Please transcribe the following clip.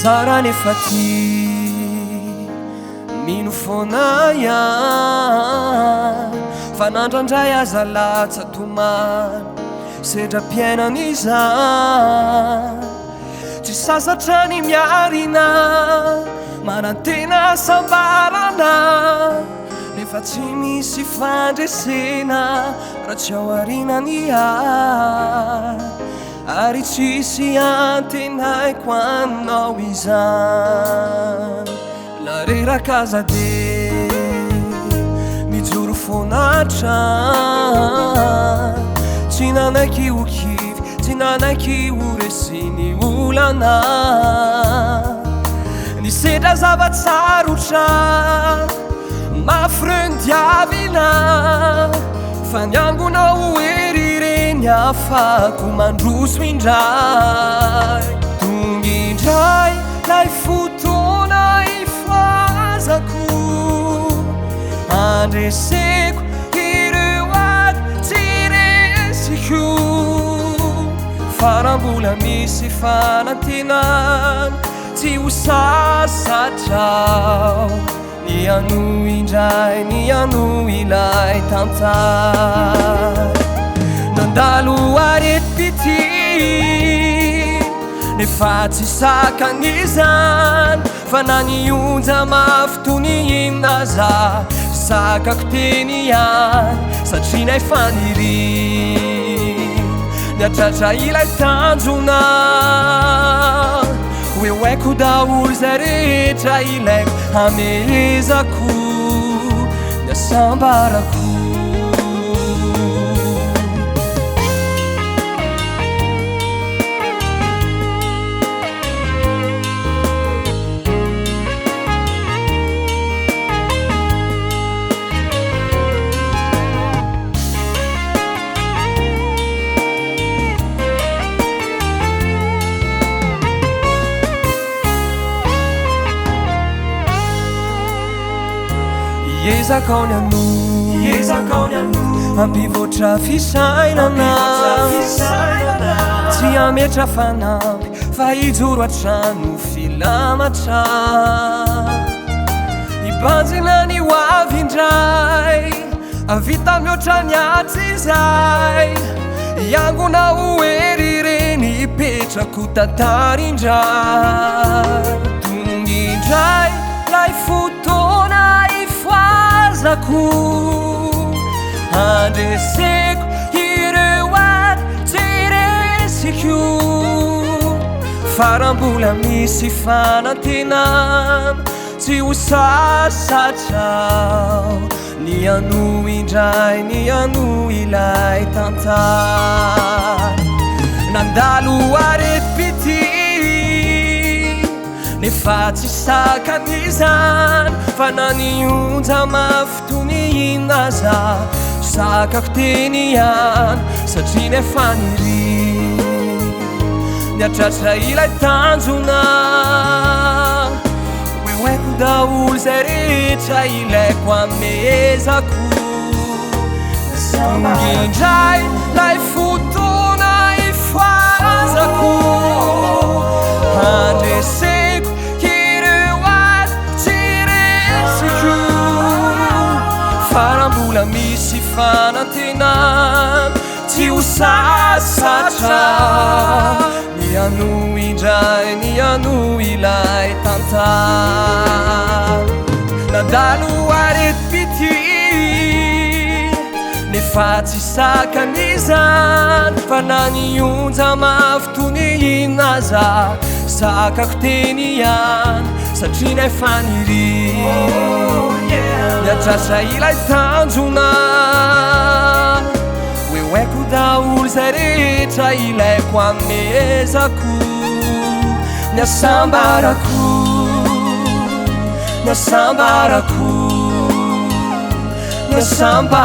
tsara nefa ty mino foana ihany fa nandrandray aza latsa tomany sedra-piainana izany tsy sasatra ny miarina manantena sambarana nefa tsy misy fandresena raha tsy ao arinany ay ary tsisy antenaiko aminao izany la reraka aza de mijoro foanatrany tsy nanaiky ho kivy tsy nanaiky ho resiny olana ny sedra zavatsarotra mafrendiavina fa niangonao erireny afako mandroso indray tonga indray lay fotoana ifazako andreseko ireo ady tsy resiko farambola misy fanantenana tsy ho sasatrao ny ano indray ny ano ilay tantara nandalo areti-pity nefa tsy sakan'izany fa nanionja mafy tony inaza sakako teny ihany satria nay faniriny niatratra ilay tanjona oeoaiko daolo zay rehetra ilaiko amezako niasambarako Iezakao ny anu ampivoatra fisainana tsy ametra fanampy fa hijoro atrano filamatra ibanjina ny hoavy indray avita mioatra ny atsy izay iangona ho erireny ipetrako tantara indray tonga indray lay fotoana ifazako andreseko ireo ady tsy resiko farambola misy fanantenana tsy ho sasatrao ny ano indray ny ano ilay tantara nandalo areti-pity nefa tsy sakan'izany fa nanionja mafy tony inaza sakako teny ihany satria nefa niriny niatratra ilay tanjona oeoaiko daolo zay rehetra ilaiko amezako tonga indray lay fotoana ifazako andreseko ireo ady tsy resiko farambola misy fanantenana tsy ho sasatra ny ano indray ny ano ilay tantara nandalo areti-pity nefa tsy sakan'izany fa nanionja mafy tony inaza sakako teny ihany satria nay faniriny niatratra ilay tanjona oeoaiko daolo zay rehetra ilaiko amezako niasambarako niasambarako niasamba